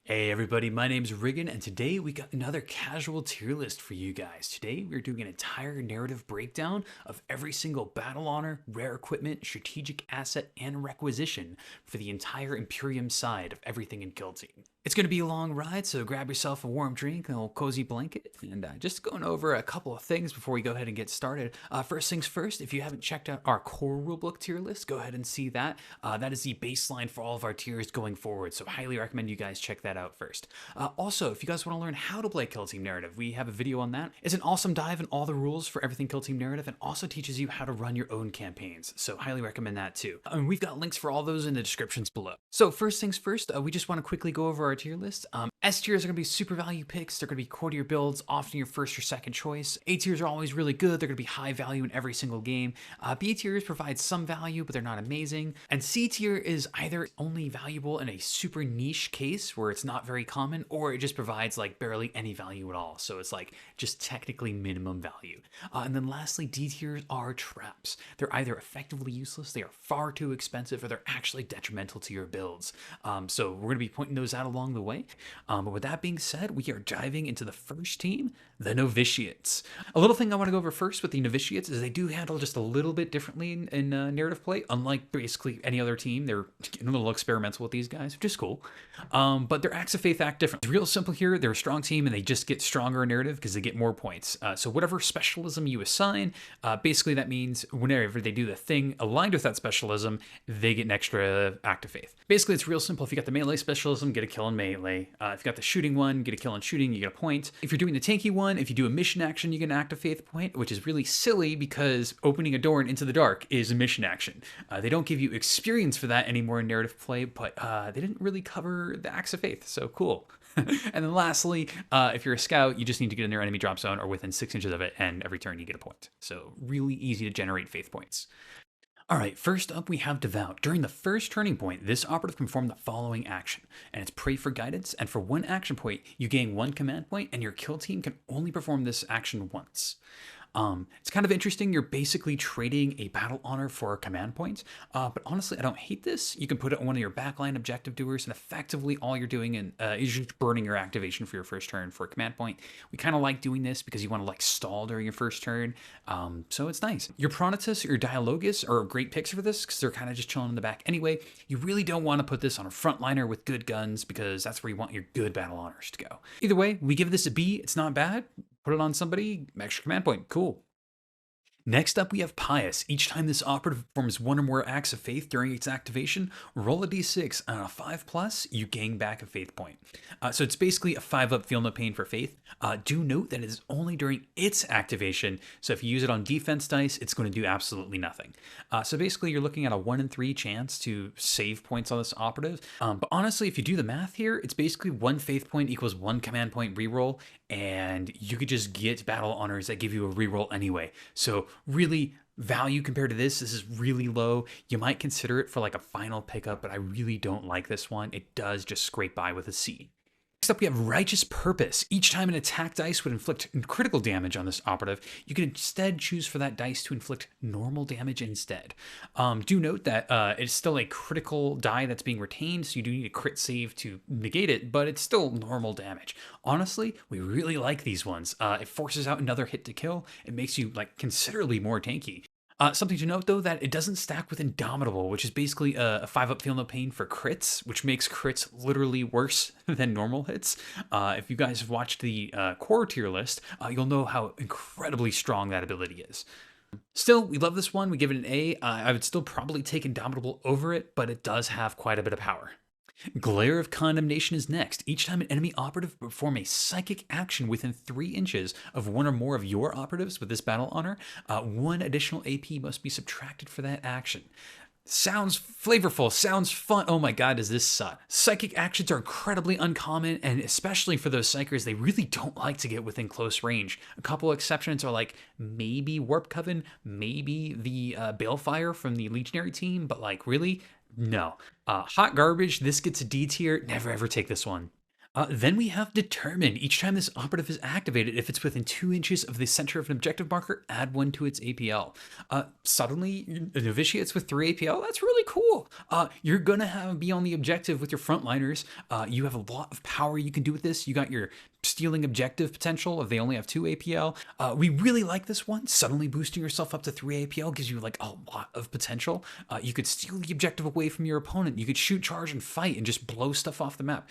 Hey everybody, my name's Riggin, and today we got another casual tier list for you guys. Today we're doing an entire narrative breakdown of every single battle honor, rare equipment, strategic asset, and requisition for the entire Imperium side of everything in Kill Team. It's going to be a long ride, so grab yourself a warm drink, a little cozy blanket, and just going over a couple of things before we go ahead and get started. First things first, if you haven't checked out our core rulebook tier list, go ahead and see that. That is the baseline for all of our tiers going forward, so highly recommend you guys check that out first. Also, if you guys want to learn how to play Kill Team Narrative, we have a video on that. It's an awesome dive in all the rules for everything Kill Team Narrative and also teaches you how to run your own campaigns, so highly recommend that too. And we've got links for all those in the descriptions below. So first things first, we just want to quickly go over our tier list. S tiers are going to be super value picks. They're going to be core tier builds, often your first or second choice. A tiers are always really good. They're going to be high value in every single game. B tiers provide some value, but they're not amazing. And C tier is either only valuable in a super niche case where it's not very common, or it just provides like barely any value at all. So it's like just technically minimum value. And then lastly, D tiers are traps. They're either effectively useless, they are far too expensive, or they're actually detrimental to your builds. So we're going to be pointing those out along the way. But with that being said, we are diving into the first team, the Novitiates. A little thing I want to go over first with the Novitiates is they do handle just a little bit differently in narrative play. Unlike basically any other team, they're getting a little experimental with these guys, which is cool. But their acts of faith act different. It's real simple here. They're a strong team and they just get stronger in narrative because they get more points. So whatever specialism you assign, basically that means whenever they do the thing aligned with that specialism, they get an extra act of faith. Basically, it's real simple. If you got the melee specialism, get a kill in melee. If you got the shooting one, get a kill in shooting, you get a point. If you're doing the tanky one, if you do a mission action, you get an act of faith point, which is really silly because opening a door and Into the Dark is a mission action. They don't give you experience for that anymore in narrative play, but they didn't really cover the acts of faith, so cool. And then lastly, if you're a scout, you just need to get in their enemy drop zone or within 6 inches of it, and every turn you get a point. So really easy to generate faith points. All right, first up we have Devout. During the first turning point, this operative can perform the following action, and it's Pray for Guidance, and for one action point, you gain one command point, and your kill team can only perform this action once. It's kind of interesting. You're basically trading a battle honor for a command point, but honestly, I don't hate this. You can put it on one of your backline objective doers, and effectively all you're doing is just burning your activation for your first turn for a command point. We kind of like doing this because you want to like stall during your first turn, so it's nice. Your Pronitus or your Dialogus are great picks for this because they're kind of just chilling in the back anyway. You really don't want to put this on a frontliner with good guns because that's where you want your good battle honors to go. Either way, we give this a B. It's not bad. Put it on somebody, extra command point, cool. Next up, we have Pious. Each time this operative performs one or more acts of faith during its activation, roll a d6. On a 5+, you gain back a faith point. So it's basically a 5-up Feel No Pain for faith. Do note that it is only during its activation, so if you use it on defense dice, it's going to do absolutely nothing. So basically, you're looking at a 1 in 3 chance to save points on this operative. But honestly, if you do the math here, it's basically 1 faith point equals 1 command point reroll, and you could just get battle honors that give you a reroll anyway. So really, value compared to this is really low. You might consider it for like a final pickup, but I really don't like this one. It does just scrape by with a C. Next up, we have Righteous Purpose. Each time an attack dice would inflict critical damage on this operative, you can instead choose for that dice to inflict normal damage instead. Do note that it's still a critical die that's being retained, so you do need a crit save to negate it, but it's still normal damage. Honestly, we really like these ones. It forces out another hit to kill. It makes you like considerably more tanky. Something to note, though, that it doesn't stack with Indomitable, which is basically a 5-up Feel No Pain for crits, which makes crits literally worse than normal hits. If you guys have watched the core tier list, you'll know how incredibly strong that ability is. Still, we love this one. We give it an A. I would still probably take Indomitable over it, but it does have quite a bit of power. Glare of Condemnation is next. Each time an enemy operative perform a psychic action within 3 inches of one or more of your operatives with this battle honor, 1 additional AP must be subtracted for that action. Sounds flavorful, sounds fun. Oh my god, does this suck? Psychic actions are incredibly uncommon, and especially for those psychers, they really don't like to get within close range. A couple exceptions are like maybe Warp Coven, maybe the Balefire from the Legionary team, but like really, no. Hot garbage, this gets a D tier, never ever take this one. Then we have Determine. Each time this operative is activated, if it's within 2 inches of the center of an objective marker, add 1 to its APL. Suddenly, Novitiates with 3 APL, that's really cool. You're going to be on the objective with your frontliners. You have a lot of power you can do with this. You got your stealing objective potential if they only have 2 APL. We really like this one. Suddenly boosting yourself up to 3 APL gives you like a lot of potential. You could steal the objective away from your opponent. You could shoot, charge, and fight and just blow stuff off the map.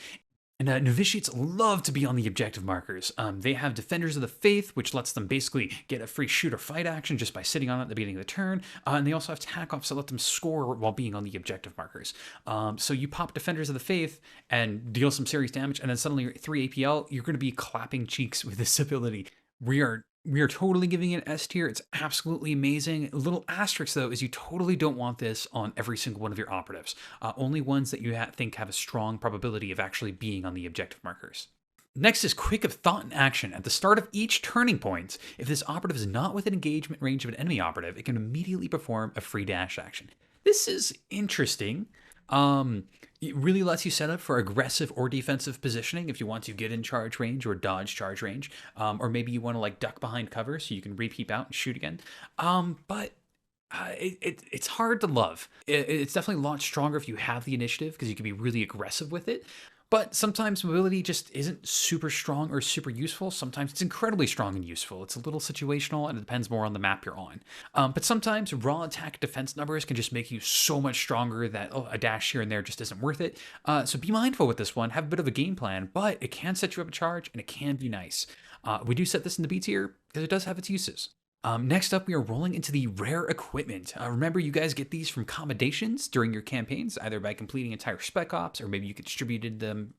And Novitiates love to be on the objective markers. They have Defenders of the Faith, which lets them basically get a free shoot or fight action just by sitting on it at the beginning of the turn. And they also have tack offs that let them score while being on the objective markers. So you pop Defenders of the Faith and deal some serious damage, and then suddenly 3 APL, you're going to be clapping cheeks with this ability. We are totally giving it S tier. It's absolutely amazing. A little asterisk, though, is you totally don't want this on every single one of your operatives. Only ones that you think have a strong probability of actually being on the objective markers. Next is Quick of Thought and Action. At the start of each turning point, if this operative is not within engagement range of an enemy operative, it can immediately perform a free dash action. This is interesting. It really lets you set up for aggressive or defensive positioning if you want to get in charge range or dodge charge range, or maybe you want to like duck behind cover so you can repeat out and shoot again. But it's hard to love. It's definitely a lot stronger if you have the initiative because you can be really aggressive with it. But sometimes mobility just isn't super strong or super useful. Sometimes it's incredibly strong and useful. It's a little situational and it depends more on the map you're on. But sometimes raw attack defense numbers can just make you so much stronger that a dash here and there just isn't worth it. So be mindful with this one. Have a bit of a game plan, but it can set you up a charge and it can be nice. We do set this in the B tier because it does have its uses. Next up, we are rolling into the rare equipment. Remember, you guys get these from commendations during your campaigns, either by completing entire spec ops, or maybe you could distributed them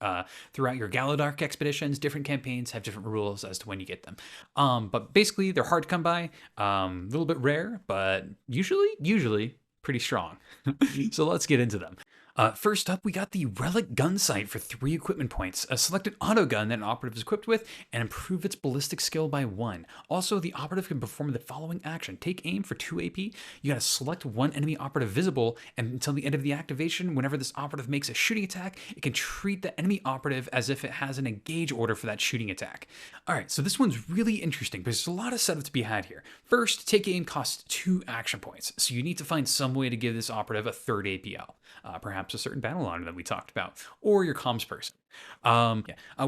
throughout your Galadark expeditions. Different campaigns have different rules as to when you get them. But basically, they're hard to come by, a little bit rare, but usually pretty strong. So let's get into them. First up, we got the Relic Gun Sight for 3 equipment points. Select an auto gun that an operative is equipped with and improve its ballistic skill by 1. Also, the operative can perform the following action. Take aim for 2 AP. You gotta select one enemy operative visible, and until the end of the activation, whenever this operative makes a shooting attack, it can treat the enemy operative as if it has an engage order for that shooting attack. Alright, so this one's really interesting because there's a lot of setup to be had here. First, take aim costs 2 action points, so you need to find some way to give this operative a 3rd APL. Perhaps a certain battle honor that we talked about, or your comms person.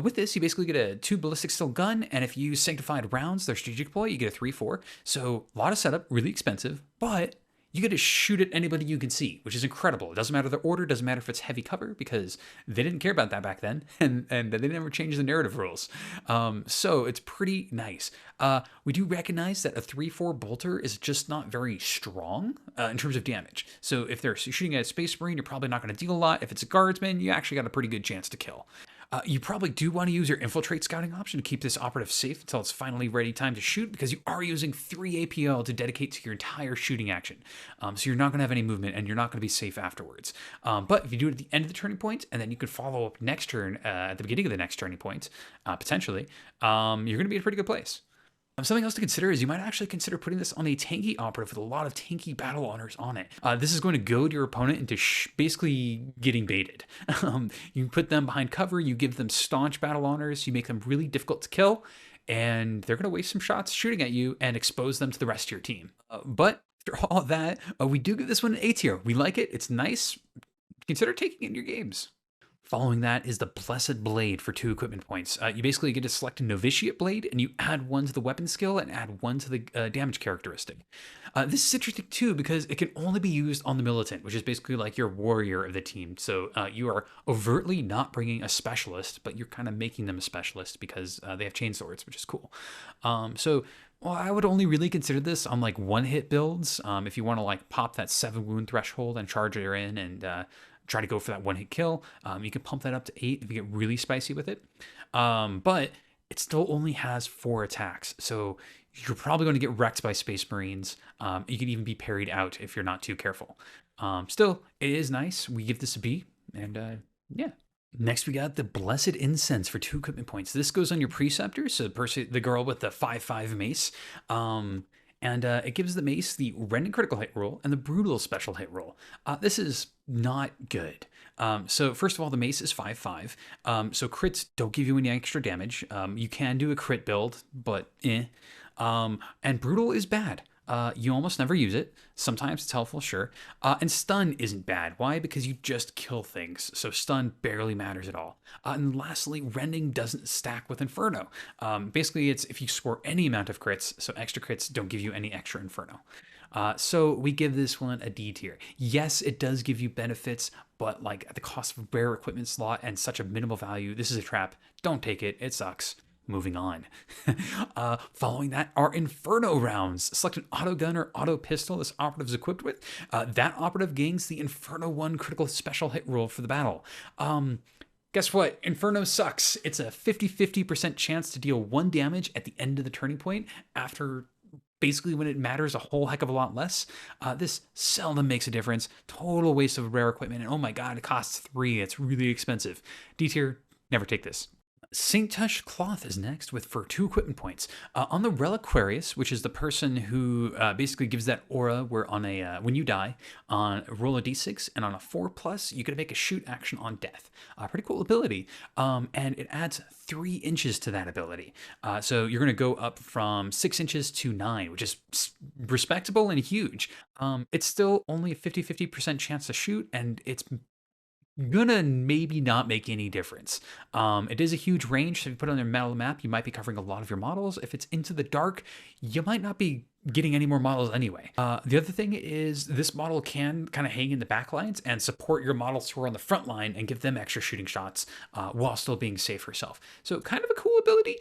With this, you basically get a 2 ballistic steel gun, and if you use sanctified rounds, their strategic deploy, you get a 3/4. So a lot of setup, really expensive, but you get to shoot at anybody you can see, which is incredible. It doesn't matter the order, doesn't matter if it's heavy cover, because they didn't care about that back then, and they never changed the narrative rules. So it's pretty nice. We do recognize that a 3/4 bolter is just not very strong in terms of damage. So if they're shooting at a Space Marine, you're probably not going to deal a lot. If it's a Guardsman, you actually got a pretty good chance to kill. You probably do want to use your Infiltrate scouting option to keep this operative safe until it's finally ready time to shoot, because you are using 3 APL to dedicate to your entire shooting action. So you're not going to have any movement and you're not going to be safe afterwards. But if you do it at the end of the turning point, and then you can follow up next turn at the beginning of the next turning point, potentially, you're going to be in a pretty good place. Something else to consider is you might actually consider putting this on a tanky operative with a lot of tanky battle honors on it. This is going to goad your opponent into basically getting baited. You put them behind cover, you give them staunch battle honors, you make them really difficult to kill, and they're going to waste some shots shooting at you and expose them to the rest of your team. But after all that, we do give this one an A tier. We like it. It's nice. Consider taking it in your games. Following that is the Blessed Blade for 2 equipment points. You basically get to select a Novitiate Blade, and you add 1 to the weapon skill and add 1 to the damage characteristic. This is interesting too because it can only be used on the Militant, which is basically like your warrior of the team. So you are overtly not bringing a specialist, but you're kind of making them a specialist because they have chainswords, which is cool. Well, I would only really consider this on like 1-hit builds. If you want to like pop that 7 wound threshold and charge her in and try to go for that 1-hit kill. You can pump that up to 8 if you get really spicy with it. But it still only has 4 attacks. So you're probably going to get wrecked by Space Marines. You can even be parried out if you're not too careful. Still, it is nice. We give this a B. And yeah. Next, we got the Blessed Incense for 2 equipment points. This goes on your Preceptor, so the girl with the 5/5 mace. And it gives the mace the rending critical hit roll and the brutal special hit roll. This is not good. So first of all, the mace is 5/5. So crits don't give you any extra damage. You can do a crit build, but eh. And brutal is bad. You almost never use it. Sometimes it's helpful, sure. And stun isn't bad. Why? Because you just kill things. So stun barely matters at all. And lastly, rending doesn't stack with Inferno. Basically, it's if you score any amount of crits, so extra crits don't give you any extra Inferno. So we give this one a D tier. Yes, it does give you benefits, but like at the cost of rare equipment slot and such a minimal value, this is a trap. Don't take it. It sucks. Moving on. Following that are Inferno rounds. Select an auto gun or auto pistol this operative is equipped with. That operative gains the Inferno 1 critical special hit roll for the battle. Guess what? Inferno sucks. It's a 50-50% chance to deal 1 damage at the end of the turning point after basically when it matters a whole heck of a lot less. This seldom makes a difference. Total waste of rare equipment. And oh my god, it costs 3. It's really expensive. D tier, never take this. Saint Tush Cloth is next for 2 equipment points. On the Reliquarius, which is the person who basically gives that aura where on a when you die, on roll a d6 and on a 4+, you can make a shoot action on death. Pretty cool ability. And it adds 3 inches to that ability. So you're going to go up from 6 inches to 9, which is respectable and huge. It's still only a 50-50% chance to shoot, and it's gonna maybe not make any difference. It is a huge range, so if you put it on your metal map, you might be covering a lot of your models. If it's into the dark, you might not be getting any more models anyway. The other thing is this model can kind of hang in the back lines and support your models who are on the front line and give them extra shooting shots while still being safe herself. So kind of a cool ability.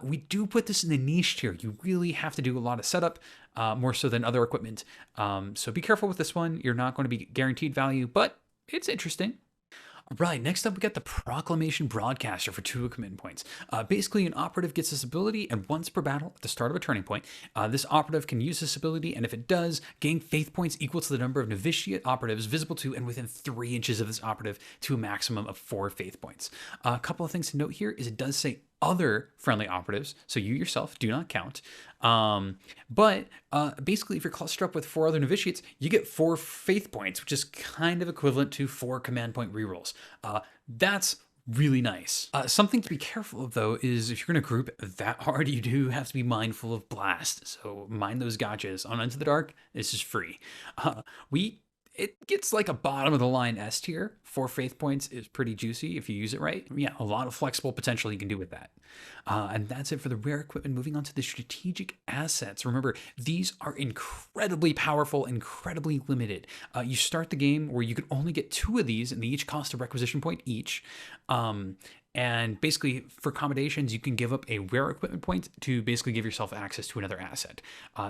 We do put this in the niche tier. You really have to do a lot of setup, more so than other equipment. So be careful with this one. You're not going to be guaranteed value, but it's interesting. All right, next up we got the Proclamation Broadcaster for 2 equipment points. Basically, an operative gets this ability, and once per battle at the start of a turning point, this operative can use this ability, and if it does, gain faith points equal to the number of Novitiate operatives visible to and within 3 inches of this operative to a maximum of 4 faith points. A couple of things to note here is it does say other friendly operatives, so you yourself do not count. But basically, if you're clustered up with 4 other novitiates, you get 4 faith points, which is kind of equivalent to 4 command point rerolls. That's really nice. Something to be careful of, though, is if you're going to group that hard, you do have to be mindful of blast. So mind those gotchas. On Into the Dark, this is free. It gets like a bottom of the line S tier. 4 faith points is pretty juicy if you use it right. Yeah, a lot of flexible potential you can do with that. And that's it for the rare equipment. Moving on to the strategic assets. Remember, these are incredibly powerful, incredibly limited. You start the game where you can only get 2 of these, and they each cost a requisition point each. And basically, for accommodations, you can give up a rare equipment point to basically give yourself access to another asset.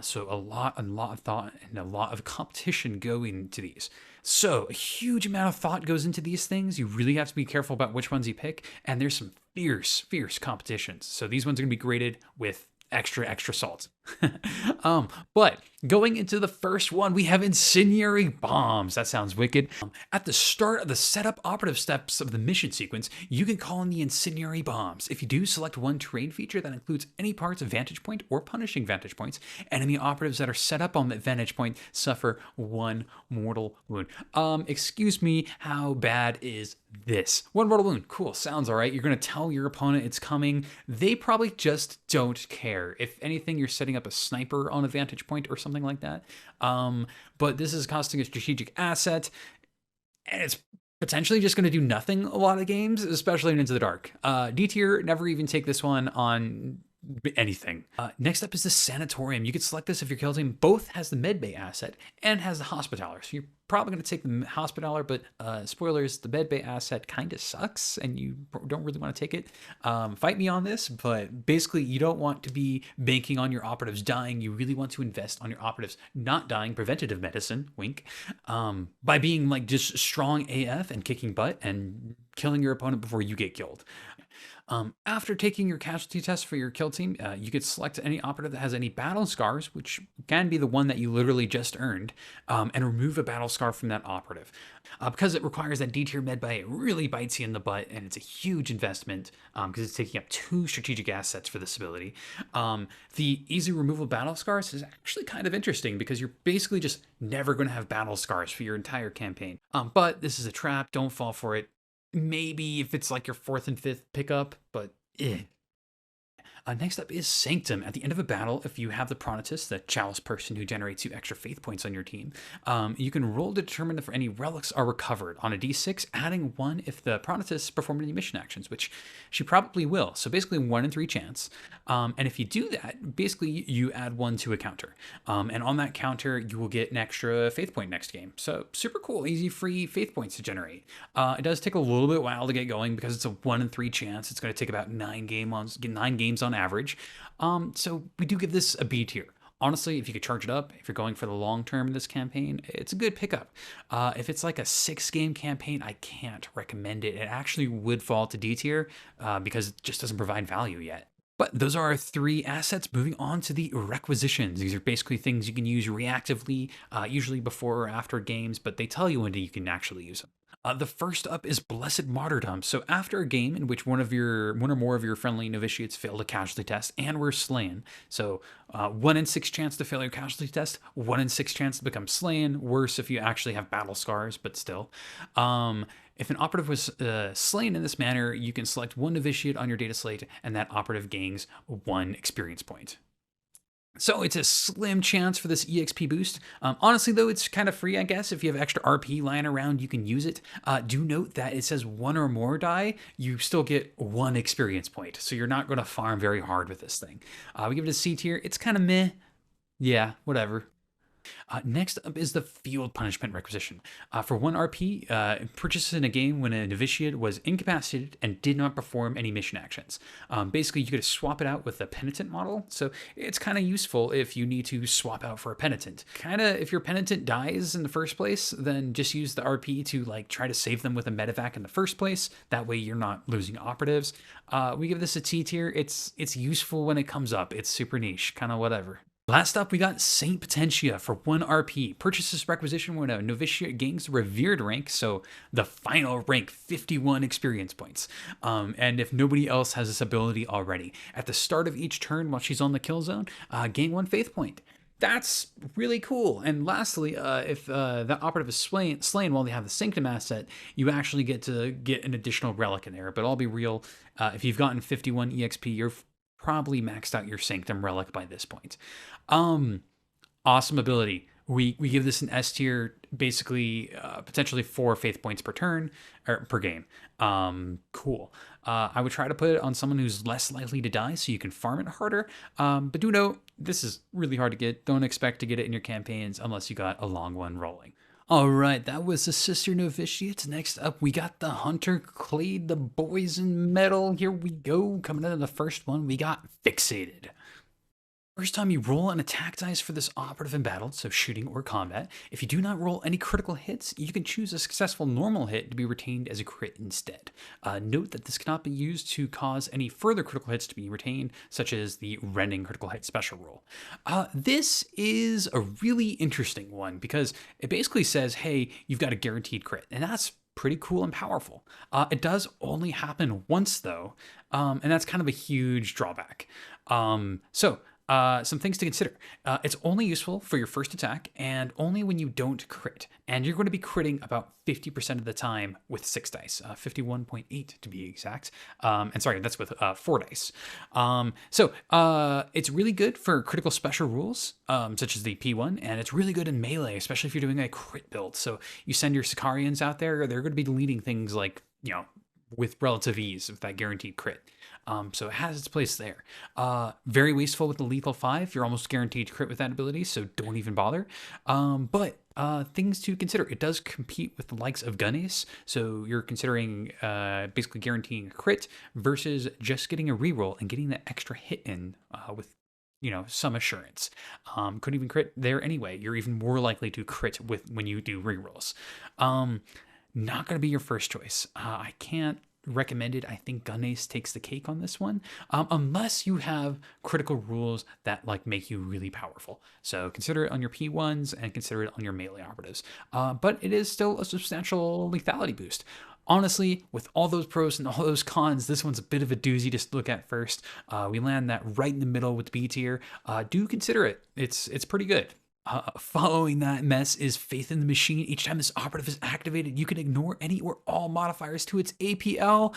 So a lot of thought and a lot of competition go into these. So a huge amount of thought goes into these things. You really have to be careful about which ones you pick. And there's some fierce competitions. So these ones are going to be graded with extra salt. But going into the first one, we have incendiary bombs. That sounds wicked. At the start of the setup operative steps of the mission sequence, you can call in the incendiary bombs. If you do, select one terrain feature that includes any parts of vantage point or punishing vantage points. Enemy operatives that are set up on that vantage point suffer 1 mortal wound. Excuse me, how bad is this? 1 mortal wound. Cool, sounds all right. You're going to tell your opponent it's coming. They probably just don't care. If anything, you're setting up a sniper on a vantage point or something like that. But this is costing a strategic asset, and it's potentially just going to do nothing a lot of games, especially in Into the Dark. D tier, never even take this one on anything. Next up is the Sanatorium. You can select this if your kill team both has the medbay asset and has the Hospitaller. So you're probably going to take the Hospitaller, but spoilers, the medbay asset kind of sucks and you don't really want to take it. Fight me on this, but basically you don't want to be banking on your operatives dying. You really want to invest on your operatives not dying, preventative medicine, wink, by being like just strong AF and kicking butt and killing your opponent before you get killed. After taking your casualty test for your kill team, you could select any operative that has any battle scars, which can be the one that you literally just earned, and remove a battle scar from that operative. Because it requires that D tier medbay, it really bites you in the butt, and it's a huge investment because it's taking up 2 strategic assets for this ability. The easy removal of battle scars is actually kind of interesting because you're basically just never going to have battle scars for your entire campaign. But this is a trap, don't fall for it. Maybe if it's like your 4th and 5th pickup, but next up is Sanctum. At the end of a battle, if you have the Pronitus, the chalice person who generates you extra faith points on your team, you can roll to determine if any relics are recovered on a d6, adding 1 if the Pronitus performed any mission actions, which she probably will. So basically 1 in 3 chance. And if you do that, basically you add 1 to a counter. And on that counter, you will get an extra faith point next game. So super cool, easy, free faith points to generate. It does take a little bit while to get going because it's a 1 in 3 chance. It's going to take about 9 games on average. So we do give this a B tier. Honestly, if you could charge it up, if you're going for the long term in this campaign, it's a good pickup. If it's like a 6-game campaign, I can't recommend it. It actually would fall to D tier because it just doesn't provide value yet. But those are our 3 assets. Moving on to the requisitions. These are basically things you can use reactively, usually before or after games, but they tell you when you can actually use them. The first up is Blessed Martyrdom. So after a game in which one or more of your friendly novitiates failed a casualty test and were slain, so 1 in 6 chance to fail your casualty test, 1 in 6 chance to become slain, worse if you actually have battle scars, but still. If an operative was slain in this manner, you can select 1 novitiate on your data slate, and that operative gains 1 experience point. So it's a slim chance for this EXP boost. Honestly, though, it's kind of free, I guess. If you have extra RP lying around, you can use it. Do note that it says 1 or more die, you still get 1 experience point. So you're not going to farm very hard with this thing. We give it a C tier. It's kind of meh. Yeah, whatever. Next up is the Field Punishment Requisition. For 1 RP, purchased in a game when a novitiate was incapacitated and did not perform any mission actions. Basically, you could swap it out with a Penitent model, so it's kind of useful if you need to swap out for a Penitent. If your Penitent dies in the first place, then just use the RP to try to save them with a medevac in the first place. That way you're not losing operatives. We give this a T tier. It's useful when it comes up. It's super niche, kind of whatever. Last up, we got Saint Potentia for 1 RP. Purchase this requisition when a novitiate gains the revered rank, so the final rank, 51 experience points. And if nobody else has this ability already, at the start of each turn while she's on the kill zone, gain 1 faith point. That's really cool. And lastly, if that operative is slain while they have the Sanctum asset, you actually get to get an additional relic in there. But I'll be real, if you've gotten 51 EXP, you're probably maxed out your Sanctum relic by this point. Awesome ability. We give this an S tier, basically potentially 4 faith points per turn or per game. Cool. I would try to put it on someone who's less likely to die so you can farm it harder. But do note, this is really hard to get. Don't expect to get it in your campaigns unless you got a long one rolling. All right, that was the Sister Novitiates. Next up, we got the Hunter Clade, the boys in metal. Here we go. Coming into the first one, we got Fixated. First time you roll an attack dice for this operative in battle, so shooting or combat. If you do not roll any critical hits, you can choose a successful normal hit to be retained as a crit instead. Note that this cannot be used to cause any further critical hits to be retained, such as the rending critical hit special roll. This is a really interesting one because it basically says, hey, you've got a guaranteed crit, and that's pretty cool and powerful. It does only happen once though, and that's kind of a huge drawback. Some things to consider. It's only useful for your first attack and only when you don't crit. And you're going to be critting about 50% of the time with 6 dice, 51.8 to be exact. And sorry, that's with 4 dice. It's really good for critical special rules, such as the P1, and it's really good in melee, especially if you're doing a crit build. So you send your Sicarians out there, they're going to be deleting things like, with relative ease with that guaranteed crit. So it has its place there. Very wasteful with the lethal 5. You're almost guaranteed to crit with that ability, so don't even bother. But things to consider. It does compete with the likes of Gun Ace, so you're considering basically guaranteeing a crit versus just getting a reroll and getting that extra hit in with some assurance. Couldn't even crit there anyway. You're even more likely to crit when you do rerolls. not going to be your first choice. I can't recommend it. I think Gun Ace takes the cake on this one, unless you have critical rules that like make you really powerful. So consider it on your P1s and consider it on your melee operatives. But it is still a substantial lethality boost. Honestly, with all those pros and all those cons, this one's a bit of a doozy to look at first. We land that right in the middle with B tier. Do consider it. It's pretty good. Following that mess is Faith in the Machine. Each time this operative is activated, you can ignore any or all modifiers to its APL.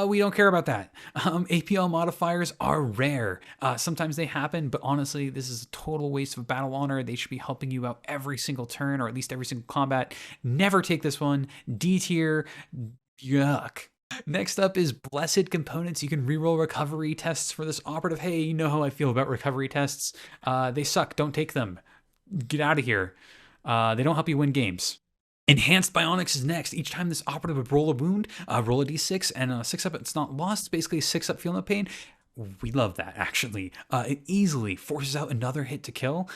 We don't care about that. APL modifiers are rare. Sometimes they happen, but honestly, this is a total waste of battle honor. They should be helping you out every single turn, or at least every single combat. Never take this one. D tier. Yuck. Next up is Blessed Components. You can reroll recovery tests for this operative. Hey, you know how I feel about recovery tests. They suck. Don't take them. Get out of here. They don't help you win games. Enhanced Bionics is next. Each time this operative would roll a wound, roll a d6, and 6 up, it's not lost. It's basically 6 up, feel no pain. We love that, actually. It easily forces out another hit to kill.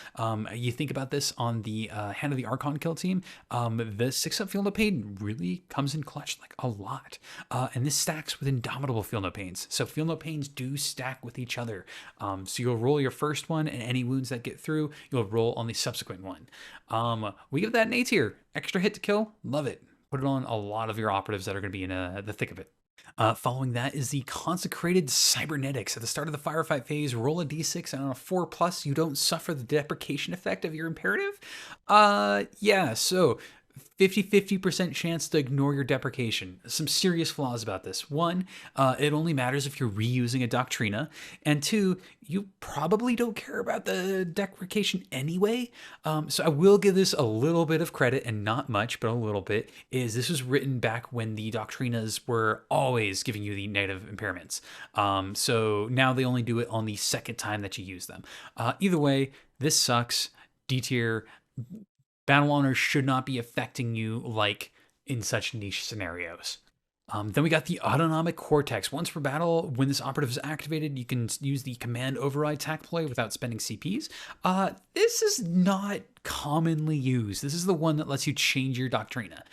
You think about this on the Hand of the Archon kill team. The 6 up Feel No Pain really comes in clutch like a lot. And this stacks with Indomitable Feel No Pains. So Feel No Pains do stack with each other. So you'll roll your first one, and any wounds that get through, you'll roll on the subsequent one. We give that an A tier. Extra hit to kill, love it. Put it on a lot of your operatives that are going to be in the thick of it. Following that is the Consecrated Cybernetics. At the start of the firefight phase, roll a d6, and on a 4+, you don't suffer the deprecation effect of your imperative. Yeah, so 50% chance to ignore your deprecation. Some serious flaws about this. One, it only matters if you're reusing a Doctrina. And two, you probably don't care about the deprecation anyway. So I will give this a little bit of credit, and not much, but a little bit, is this was written back when the Doctrinas were always giving you the negative impairments. So now they only do it on the second time that you use them. Either way, this sucks. D tier. Battle honor should not be affecting you like in such niche scenarios. Then we got the Autonomic Cortex. Once per battle, when this operative is activated, you can use the Command Override tac ploy without spending CPs. This is not commonly used. This is the one that lets you change your Doctrina.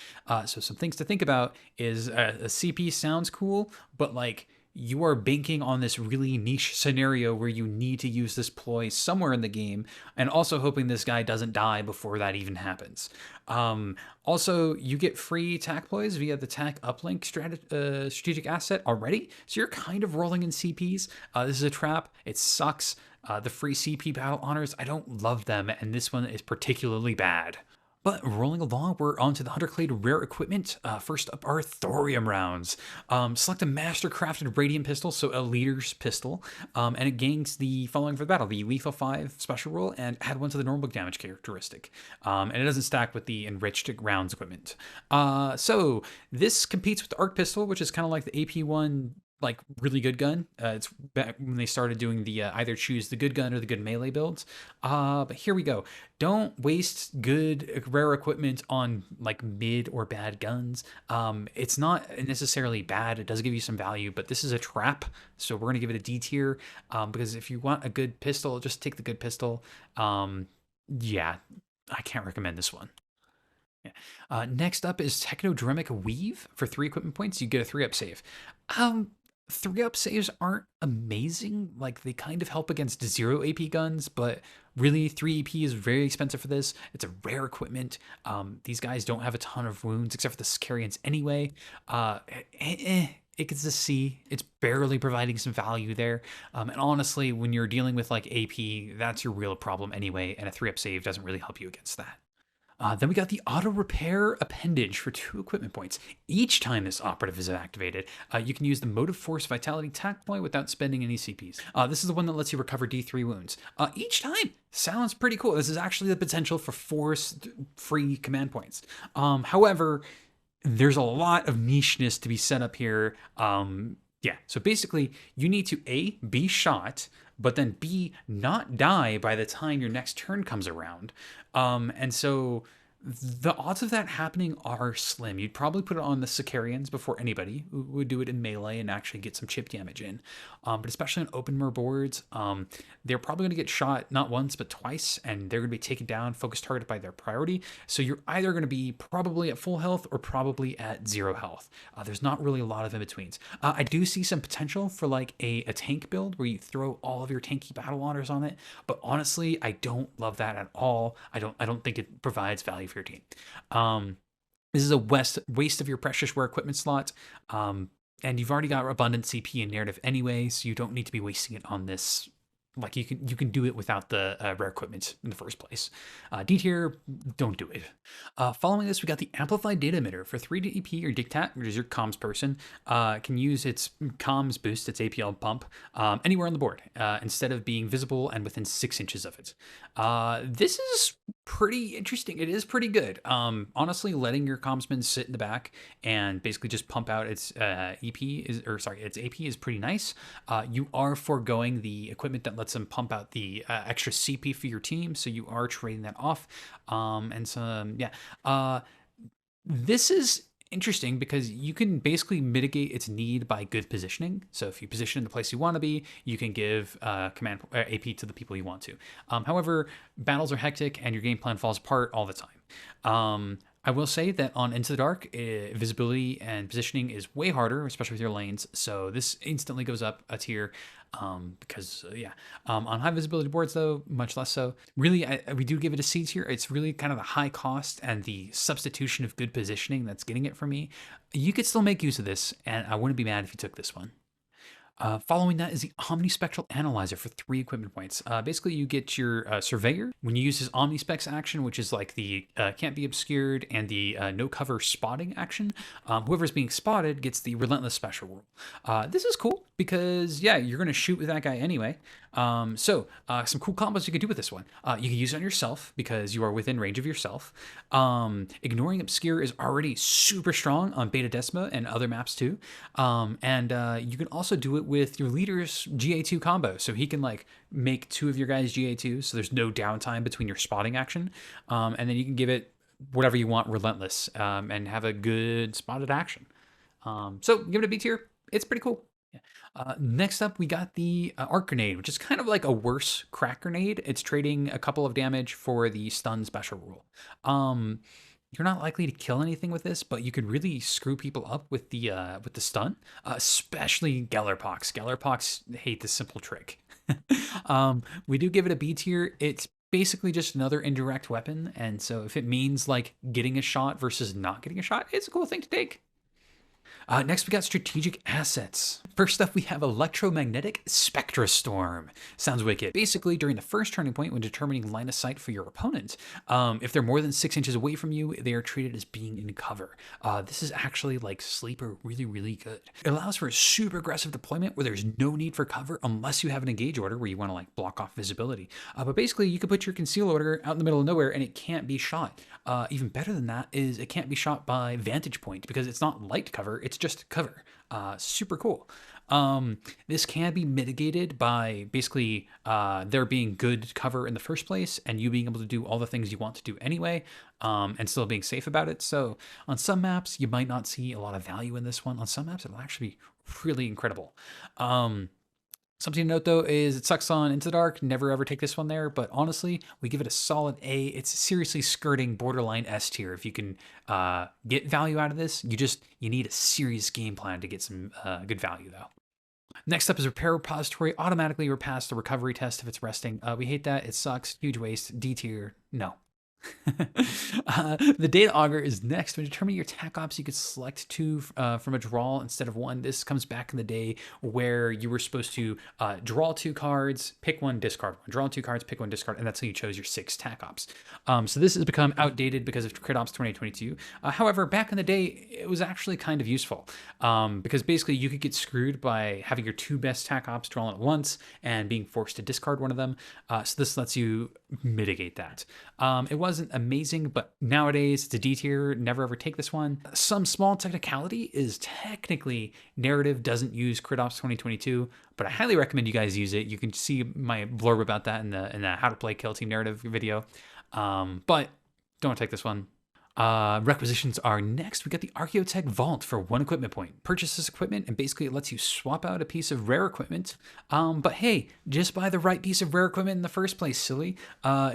So some things to think about is a CP sounds cool, but like you are banking on this really niche scenario where you need to use this ploy somewhere in the game, and also hoping this guy doesn't die before that even happens. Also, you get free tac ploys via the tac uplink strategic asset already, so you're kind of rolling in CPs. This is a trap. It sucks. The free CP battle honors, I don't love them, and this one is particularly bad. But rolling along, we're on to the Hunter Clade rare equipment. First up are Thorium rounds. Select a master-crafted radiant pistol, so a leader's pistol, and it gains the following for the battle: the lethal 5 special roll, and add 1 to the normal damage characteristic. And it doesn't stack with the enriched rounds equipment. So this competes with the arc pistol, which is kind of like the AP1, like really good gun. It's back when they started doing the either choose the good gun or the good melee builds. But here we go. Don't waste good rare equipment on like mid or bad guns. It's not necessarily bad. It does give you some value, but this is a trap. So we're gonna give it a D tier, because if you want a good pistol, just take the good pistol. Yeah, I can't recommend this one. Yeah. Next up is Technodremic Weave. For 3 equipment points, you get a 3-up save. 3-up saves aren't amazing. Like, they kind of help against 0 AP guns, but really 3 AP is very expensive for this. It's a rare equipment. These guys don't have a ton of wounds except for the Sicarians anyway. It gets a C. It's barely providing some value there. And honestly, when you're dealing with like AP, that's your real problem anyway, and a 3-up save doesn't really help you against that. Then we got the Auto Repair Appendage for 2 equipment points. Each time this operative is activated, you can use the Motive Force Vitality tac ploy without spending any CPs. This is the one that lets you recover D3 wounds. Each time! Sounds pretty cool. This is actually the potential for 4 free command points. However, there's a lot of nicheness to be set up here. Yeah, so basically, you need to A, be shot, but then B, not die by the time your next turn comes around. And so The odds of that happening are slim. You'd probably put it on the Sicarians before anybody would do it in melee and actually get some chip damage in. But especially on open mer boards, they're probably going to get shot not once but twice, and they're going to be taken down, focus targeted by their priority. So you're either going to be probably at full health or probably at 0 health. There's not really a lot of in-betweens. I do see some potential for like a tank build where you throw all of your tanky battle honors on it, but honestly, I don't love that at all. I don't think it provides value for your team. This is a waste of your precious rare equipment slot. And you've already got abundant CP and narrative anyway, so you don't need to be wasting it on this. Like you can do it without the rare equipment in the first place. D tier, don't do it. Following this, we got the amplified data emitter for 3 DP or Dictat, which is your comms person. Can use its comms boost, its APL pump, anywhere on the board instead of being visible and within 6 inches of it. This is pretty interesting. It is pretty good. Honestly, letting your commsman sit in the back and basically just pump out its its AP is pretty nice. You are foregoing the equipment that lets them pump out the extra CP for your team, so you are trading that off. This is interesting because you can basically mitigate its need by good positioning. So if you position in the place you want to be, you can give command AP to the people you want to. However, battles are hectic and your game plan falls apart all the time. I will say that on Into the Dark, visibility and positioning is way harder, especially with your lanes. So this instantly goes up a tier because on high visibility boards though, much less so. Really, we do give it a C tier. It's really kind of the high cost and the substitution of good positioning that's getting it for me. You could still make use of this, and I wouldn't be mad if you took this one. Following that is the Omnispectral Analyzer for 3 equipment points. Basically, you get your Surveyor when you use his Omnispecs action, which is like the Can't Be Obscured and the No Cover Spotting action. Whoever's being spotted gets the Relentless Special rule. This is cool because, yeah, you're going to shoot with that guy anyway. Some cool combos you can do with this one. You can use it on yourself because you are within range of yourself. Ignoring Obscure is already super strong on Beta Decima and other maps too. You can also do it with your leader's GA2 combo. So he can like make 2 of your guys GA2, so there's no downtime between your spotting action. And then you can give it whatever you want, Relentless, and have a good spotted action. So give it a B tier. It's pretty cool. Next up, we got the Arc Grenade, which is kind of like a worse crack grenade. It's trading a couple of damage for the stun special rule. You're not likely to kill anything with this, but you could really screw people up with the stun, especially Gellerpox. Gellerpox hate this simple trick. We do give it a B tier. It's basically just another indirect weapon, and so if it means like getting a shot versus not getting a shot, it's a cool thing to take. Next, we got strategic assets. First up, we have Electromagnetic Spectra Storm. Sounds wicked. Basically, during the first turning point when determining line of sight for your opponent, if they're more than 6 inches away from you, they are treated as being in cover. This is actually like sleeper really, really good. It allows for a super aggressive deployment where there's no need for cover unless you have an engage order where you want to like block off visibility. But basically, you could put your conceal order out in the middle of nowhere and it can't be shot. Even better than that is it can't be shot by vantage point because it's not light cover, it's just cover. Super cool. This can be mitigated by basically there being good cover in the first place and you being able to do all the things you want to do anyway, and still being safe about it. So on some maps, you might not see a lot of value in this one. On some maps, it'll actually be really incredible. Something to note though is it sucks on Into the Dark. Never ever take this one there, but honestly, we give it a solid A. It's seriously skirting borderline S tier. If you can get value out of this, you need a serious game plan to get some good value though. Next up is Repair Repository. Automatically repass the recovery test if it's resting. We hate that. It sucks. Huge waste. D tier. No. The Data Auger is next. When determining your attack ops, you could select 2 from a draw instead of 1. This comes back in the day where you were supposed to draw 2 cards, pick 1, discard 1. Draw 2 cards, pick 1, discard, and that's how you chose your 6 attack ops. So this has become outdated because of Crit Ops 2022. However, back in the day, it was actually kind of useful because basically you could get screwed by having your 2 best attack ops drawn at once and being forced to discard one of them. So this lets you mitigate that. It wasn't amazing, but nowadays it's a D tier. Never ever take this one. Some small technicality is technically narrative doesn't use Crit Ops 2022, but I highly recommend you guys use it. You can see my blurb about that in the How to Play Kill Team narrative video. But don't take this one. Requisitions are next. We got the Archaeotech Vault for 1 equipment point. Purchase this equipment, and basically it lets you swap out a piece of rare equipment. But hey, just buy the right piece of rare equipment in the first place, silly.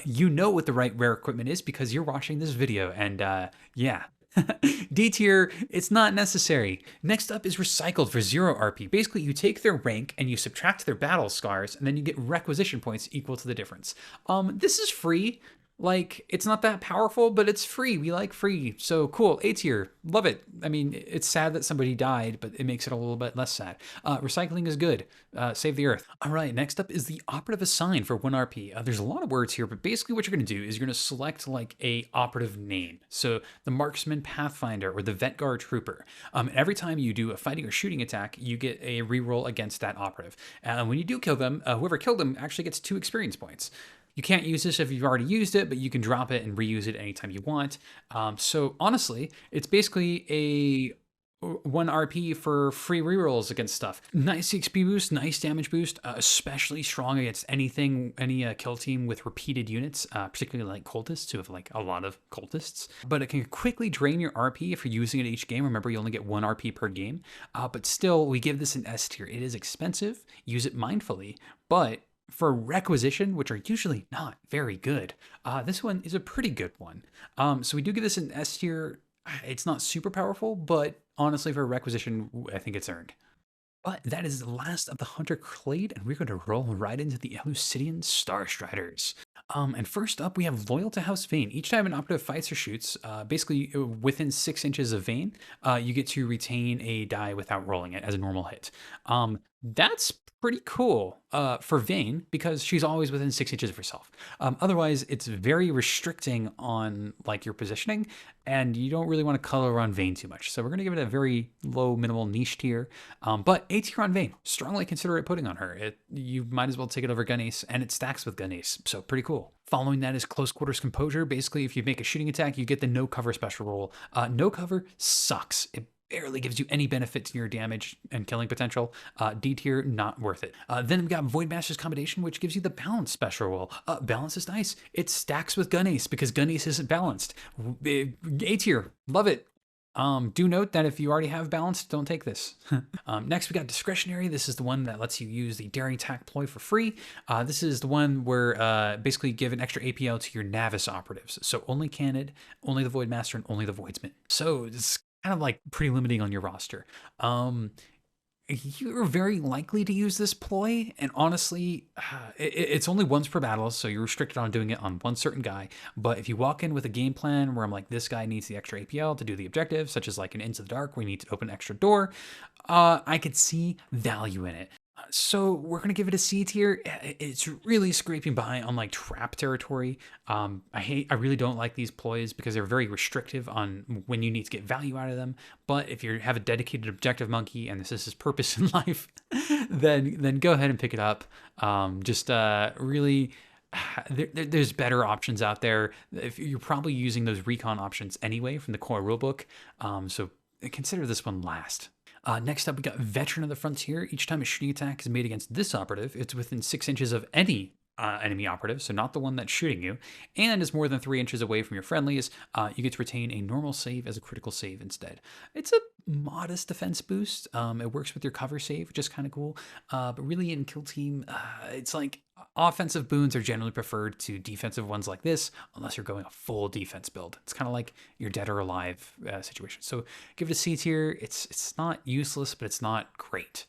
You know what the right rare equipment is because you're watching this video, and yeah. D tier, it's not necessary. Next up is recycled for 0 RP. Basically, you take their rank and you subtract their battle scars, and then you get requisition points equal to the difference. This is free. Like, it's not that powerful, but it's free. We like free. So cool. A tier. Love it. I mean, it's sad that somebody died, but it makes it a little bit less sad. Recycling is good. Save the earth. All right, next up is the operative assign for 1 RP. There's a lot of words here, but basically what you're going to do is you're going to select like a operative name. So the marksman pathfinder or the Vetguard trooper. Every time you do a fighting or shooting attack, you get a reroll against that operative. When you do kill them, whoever killed them actually gets 2 experience points. You can't use this if you've already used it, but you can drop it and reuse it anytime you want. So honestly, it's basically a 1 RP for free rerolls against stuff. Nice XP boost, nice damage boost, especially strong against any kill team with repeated units, particularly like cultists who have like a lot of cultists. But it can quickly drain your RP if you're using it each game. Remember, you only get 1 RP per game. But still, we give this an S tier. It is expensive. Use it mindfully, but for requisition, which are usually not very good, this one is a pretty good one. So we do give this an S tier. It's not super powerful, but honestly, for requisition, I think it's earned. But that is the last of the Hunter Clade, and we're going to roll right into the Elucidian StarStriders. And first up, we have Loyal to House Vane. Each time an operative fights or shoots, basically within 6 inches of Vane, you get to retain a die without rolling it as a normal hit. That's pretty cool for Vane because she's always within 6 inches of herself. Otherwise, it's very restricting on like your positioning, and you don't really want to color around Vane too much. So we're going to give it a very low minimal niche tier, but A tier on Vane. Strongly consider it putting on her. You might as well take it over Gun Ace, and it stacks with Gun Ace, so pretty cool. Following that is Close Quarters Composure. Basically, if you make a shooting attack, you get the no cover special roll. No cover sucks. It barely gives you any benefit to your damage and killing potential. D tier, not worth it. Then we got Voidmaster's Combination, which gives you the balance special roll. Balance is nice. It stacks with Gun Ace because Gun Ace isn't balanced. A tier, love it. Do note that if you already have balance, don't take this. Next, we got Discretionary. This is the one that lets you use the Daring Attack ploy for free. This is the one where basically give an extra APL to your Navis operatives. So only Canid, only the Voidmaster, and only the Voidsman. So it's kind of like pretty limiting on your roster. You're very likely to use this ploy, and honestly, it's only once per battle, so you're restricted on doing it on one certain guy. But if you walk in with a game plan where I'm like, this guy needs the extra APL to do the objective, such as like an Into the Dark, we need to open an extra door, I could see value in it. So we're gonna give it a C tier. It's really scraping by on like trap territory. I really don't like these ploys because they're very restrictive on when you need to get value out of them. But if you have a dedicated objective monkey and this is his purpose in life, then go ahead and pick it up. Really, there's better options out there. If you're probably using those recon options anyway from the core rulebook, so consider this one last. Next up, we got Veteran of the Frontier. Each time a shooting attack is made against this operative, it's within 6 inches of any enemy operative, so not the one that's shooting you, and is more than 3 inches away from your friendlies. You get to retain a normal save as a critical save instead. It's a modest defense boost. It works with your cover save, which is kind of cool. But really in Kill Team, it's like offensive boons are generally preferred to defensive ones like this, unless you're going a full defense build. It's kind of like your dead or alive situation. So give it a C tier. It's not useless, but it's not great.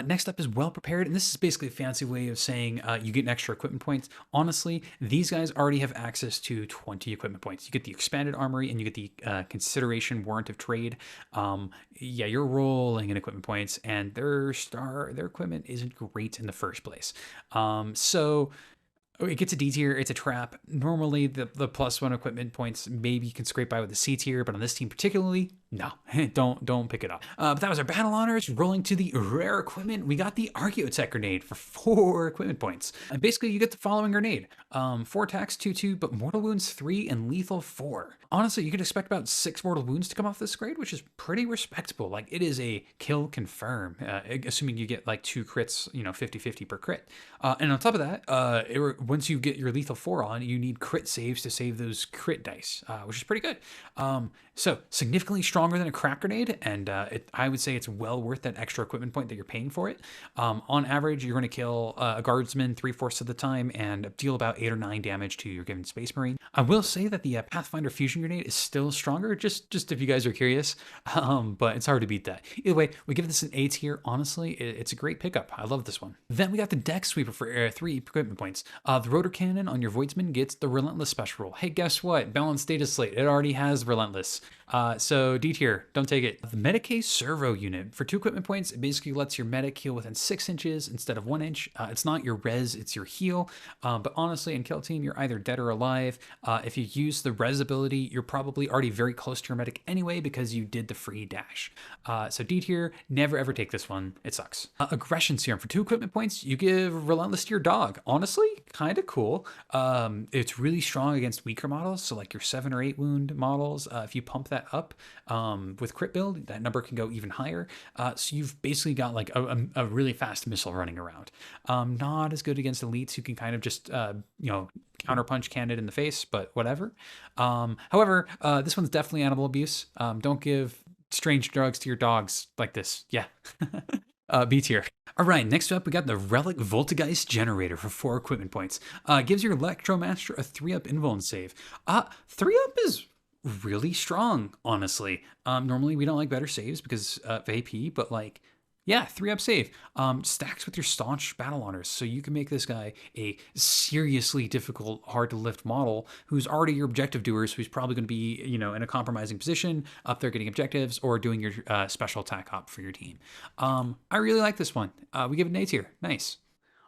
Next up is Well Prepared, and this is basically a fancy way of saying you get an extra equipment points. Honestly, these guys already have access to 20 equipment points. You get the Expanded Armory, and you get the Consideration Warrant of Trade. Yeah, you're rolling in equipment points, and their equipment isn't great in the first place. So it gets a D tier. It's a trap. Normally, the +1 equipment points maybe you can scrape by with a C tier, but on this team particularly, no, don't pick it up. But that was our battle honors. Rolling to the rare equipment, we got the Archaeotech Grenade for 4 equipment points. And basically, you get the following grenade: 4 attacks, 2/2, but mortal wounds 3 and lethal 4. Honestly, you could expect about 6 mortal wounds to come off this grade, which is pretty respectable. Like, it is a kill confirm, assuming you get like 2 crits, 50-50 per crit. And on top of that, once you get your lethal 4 on, you need crit saves to save those crit dice, which is pretty good. So significantly stronger than a crack grenade, and I would say it's well worth that extra equipment point that you're paying for it. On average, you're going to kill a guardsman 3/4 of the time and deal about 8 or 9 damage to your given space marine. I will say that the Pathfinder fusion grenade is still stronger, just if you guys are curious, but it's hard to beat that. Either way, we give this an A tier. Honestly, it's a great pickup. I love this one. Then we got the deck sweeper for 3 equipment points. The rotor cannon on your voidsman gets the relentless special roll. Hey, guess what? Balanced data slate. It already has relentless. So D tier, don't take it. The Medicae servo unit for 2 equipment points. It basically lets your medic heal within 6 inches instead of 1 inch. It's not your res, it's your heal. But honestly, in Kill Team, you're either dead or alive. If you use the res ability, you're probably already very close to your medic anyway because you did the free dash. So D tier, never ever take this one. It sucks. Aggression serum for 2 equipment points. You give relentless to your dog. Honestly, kind of cool. It's really strong against weaker models. So like your 7 or 8 wound models, if you pump that up with crit build, that number can go even higher. So you've basically got like a really fast missile running around. Not as good against elites who can kind of just, counterpunch candid in the face, but whatever. However, this one's definitely animal abuse. Don't give strange drugs to your dogs like this. Yeah. B tier. All right, next up, we got the Relic Voltgeist Generator for 4 equipment points. Gives your Electromaster a 3-up invuln save. 3-up is really strong, honestly. Normally, we don't like better saves because of AP, but like, yeah, 3-up save. Stacks with your staunch battle honors, so you can make this guy a seriously difficult, hard to lift model who's already your objective doer, so he's probably going to be, in a compromising position, up there getting objectives, or doing your special attack op for your team. I really like this one. We give it an A tier. Nice.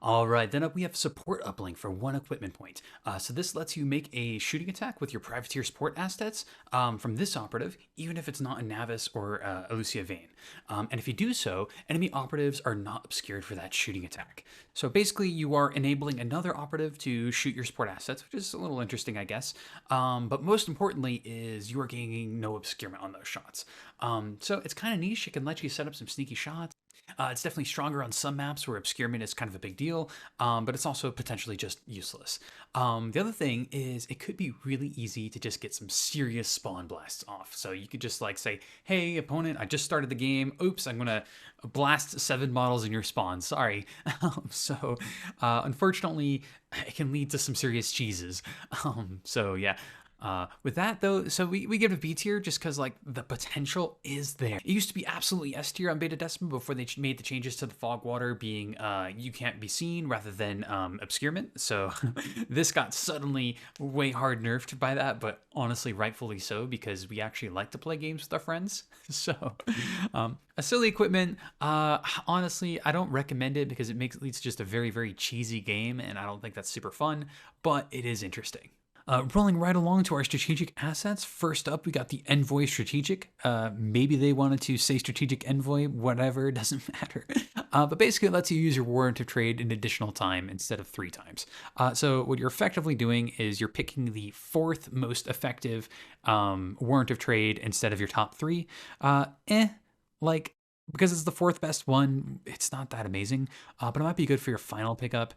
All right, then up we have support uplink for 1 equipment point. So this lets you make a shooting attack with your privateer support assets from this operative, even if it's not a Navis or a Lucia Vane. And if you do so, enemy operatives are not obscured for that shooting attack. So basically you are enabling another operative to shoot your support assets, which is a little interesting, I guess. But most importantly is you are gaining no obscurement on those shots. So it's kind of niche. It can let you set up some sneaky shots. It's definitely stronger on some maps where obscurement is kind of a big deal, but it's also potentially just useless. The other thing is it could be really easy to just get some serious spawn blasts off. So you could just like say, hey, opponent, I just started the game. Oops, I'm going to blast 7 models in your spawn. Sorry. So unfortunately, it can lead to some serious cheeses. So yeah. With that though, so we give it a B tier just because like the potential is there. It used to be absolutely S tier on Beta Decima before they made the changes to the fog water being you can't be seen rather than obscurement. So this got suddenly way hard nerfed by that, but honestly rightfully so because we actually like to play games with our friends. So a silly equipment, honestly I don't recommend it because it leads to just a very, very cheesy game and I don't think that's super fun, but it is interesting. Rolling right along to our strategic assets. First up, we got the Envoy Strategic. Maybe they wanted to say Strategic Envoy, whatever, it doesn't matter. But basically it lets you use your warrant of trade an additional time instead of 3 times. So what you're effectively doing is you're picking the 4th most effective warrant of trade instead of your top 3. Because it's the 4th best one, it's not that amazing, but it might be good for your final pickup.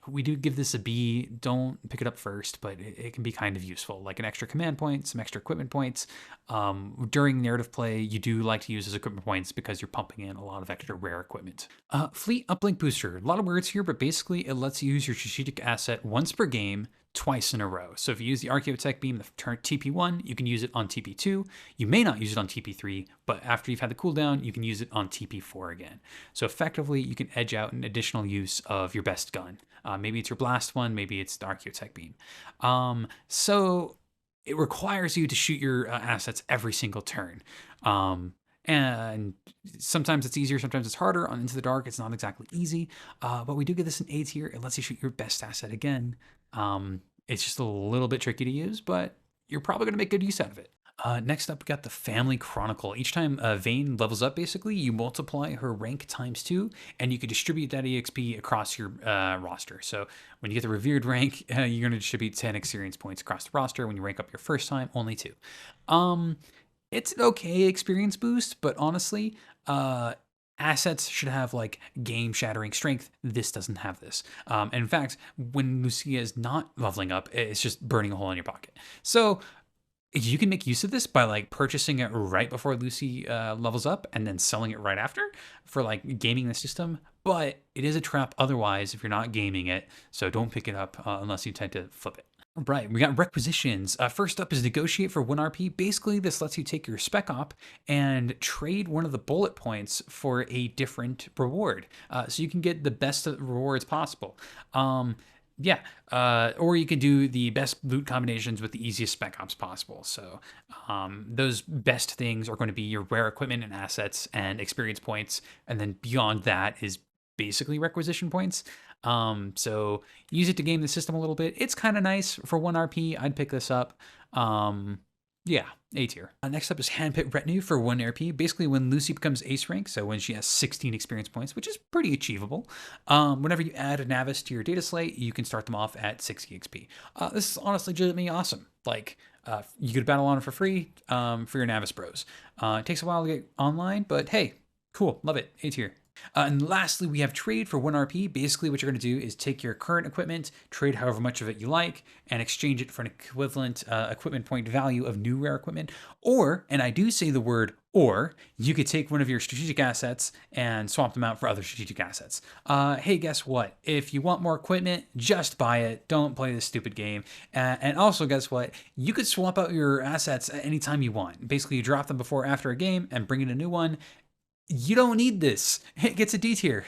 We do give this a B. Don't pick it up first, but it can be kind of useful, like an extra command point, some extra equipment points. During narrative play, you do like to use those equipment points because you're pumping in a lot of extra rare equipment. Fleet Uplink Booster. A lot of words here, but basically it lets you use your strategic asset once per game, twice in a row. So if you use the Archaeotech Beam, the turn TP1, you can use it on TP2. You may not use it on TP3, but after you've had the cooldown, you can use it on TP4 again. So effectively, you can edge out an additional use of your best gun. Maybe it's your blast one, maybe it's the Archaeotech Beam. So it requires you to shoot your assets every single turn. And sometimes it's easier, sometimes it's harder. On Into the Dark, it's not exactly easy, but we do get this an A tier. It lets you shoot your best asset again. It's just a little bit tricky to use, but you're probably going to make good use out of it. Next up, we got the Family Chronicle. Each time Vane levels up, basically, you multiply her rank ×2, and you can distribute that EXP across your roster. So when you get the Revered rank, you're going to distribute 10 experience points across the roster. When you rank up your first time, only 2. It's an okay experience boost, but honestly, Assets should have like game-shattering strength. This doesn't have this. And in fact, when Lucia is not leveling up, it's just burning a hole in your pocket. So you can make use of this by like purchasing it right before Lucy levels up and then selling it right after for like gaming the system. But it is a trap otherwise if you're not gaming it. So don't pick it up unless you intend to flip it. Right, we got requisitions. First up is negotiate for 1 RP. Basically, this lets you take your spec op and trade one of the bullet points for a different reward. So you can get the best of the rewards possible. Yeah, or you can do the best loot combinations with the easiest spec ops possible. So those best things are going to be your rare equipment and assets and experience points. And then beyond that is basically requisition points. So use it to game the system a little bit. It's kind of nice for 1 RP. I'd pick this up. Yeah, A tier. Next up is Handpicked Retinue for 1 RP. Basically, when Lucy becomes ace rank, so when she has 16 experience points, which is pretty achievable. Whenever you add a Navis to your data slate, you can start them off at 60 XP. This is honestly legitimately awesome. Like, you could battle on it for free for your Navis bros. It takes a while to get online, but hey, cool, love it, A tier. And lastly, we have trade for 1 RP. Basically, what you're going to do is take your current equipment, trade however much of it you like, and exchange it for an equivalent equipment point value of new rare equipment. Or, and I do say the word or, you could take one of your strategic assets and swap them out for other strategic assets. Hey, guess what? If you want more equipment, just buy it. Don't play this stupid game. And also, guess what? You could swap out your assets at any time you want. Basically, you drop them before or after a game and bring in a new one. You don't need this. It gets a D tier.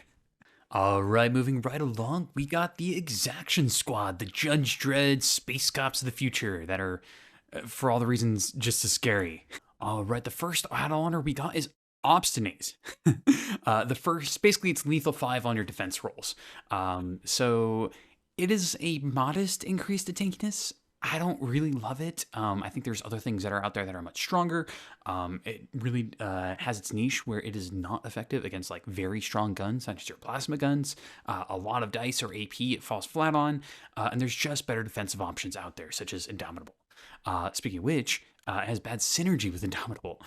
All right, moving right along, we got the Exaction Squad, the Judge Dredd space cops of the future that are, for all the reasons, just as scary. All right, the first battle honor we got is Obstinate. The first, basically, it's lethal 5 on your defense rolls. So it is a modest increase to tankiness. I don't really love it. I think there's other things that are out there that are much stronger. It really has its niche where it is not effective against like very strong guns, such as your plasma guns. A lot of dice or AP it falls flat on, and there's just better defensive options out there, such as Indomitable. Speaking of which, it has bad synergy with Indomitable.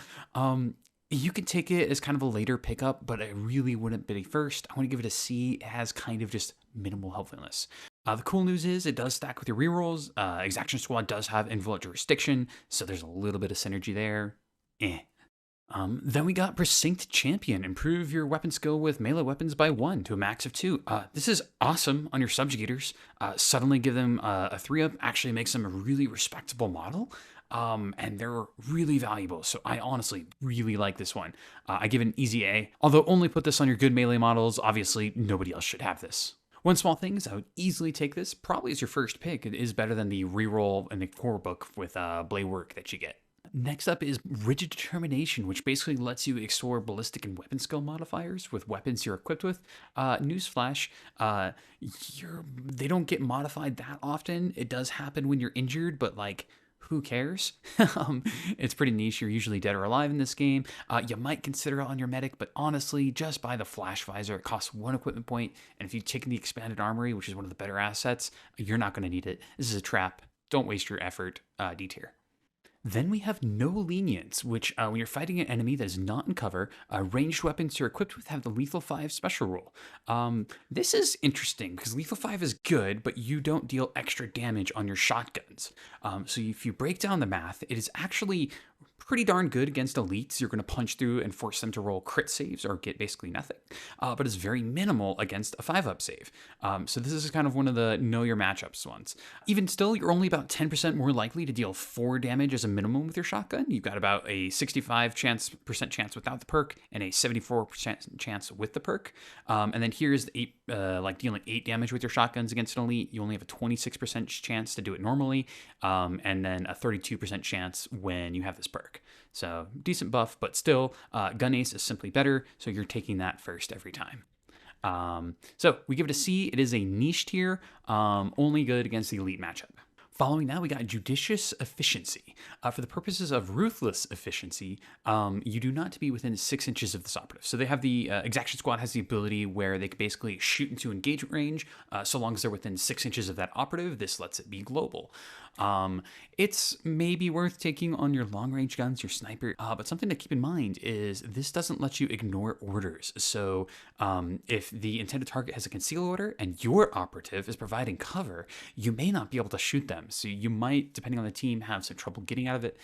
You could take it as kind of a later pickup, but I really wouldn't bid it first. I want to give it a C. It has kind of just minimal helpfulness. The cool news is it does stack with your rerolls. Exaction Squad does have invalid jurisdiction, so there's a little bit of synergy there. Then we got Precinct Champion. Improve your weapon skill with melee weapons by 1 to a max of 2. This is awesome on your subjugators. Suddenly give them a 3-up, actually makes them a really respectable model. And they're really valuable. So I honestly really like this one. I give it an easy A, although only put this on your good melee models. Obviously, nobody else should have this. One small thing is I would easily take this, probably as your first pick. It is better than the reroll in the core book with blade work that you get. Next up is Rigid Determination, which basically lets you explore ballistic and weapon skill modifiers with weapons you're equipped with. Newsflash, they don't get modified that often. It does happen when you're injured, but like, who cares? It's pretty niche. You're usually dead or alive in this game. You might consider it on your medic, but honestly, just buy the flash visor. It costs 1 equipment point, and if you take the expanded armory, which is one of the better assets, you're not going to need it. This is a trap. Don't waste your effort. D tier. Then we have No Lenience, which when you're fighting an enemy that is not in cover, ranged weapons you're equipped with have the Lethal 5 special rule. This is interesting because Lethal 5 is good, but you don't deal extra damage on your shotguns. So if you break down the math, it is actually pretty darn good against elites. You're going to punch through and force them to roll crit saves or get basically nothing, but it's very minimal against a 5-up save. So this is kind of one of the know your matchups ones. Even still, you're only about 10% more likely to deal 4 damage as a minimum with your shotgun. You've got about a 65% chance without the perk and a 74% chance with the perk. And then here's the like dealing 8 damage with your shotguns against an elite. You only have a 26% chance to do it normally, and then a 32% chance when you have this perk. So decent buff, but still, Gun Ace is simply better, so you're taking that first every time. So we give it a C. It is a niche tier, only good against the elite matchup. Following that, we got Judicious Efficiency. For the purposes of Ruthless Efficiency, you do not to be within 6 inches of this operative. So they have the Exaction Squad has the ability where they can basically shoot into engagement range so long as they're within 6 inches of that operative. This lets it be global. It's maybe worth taking on your long range guns, your sniper, but something to keep in mind is this doesn't let you ignore orders. So if the intended target has a conceal order and your operative is providing cover, you may not be able to shoot them. So you might, depending on the team, have some trouble getting out of it.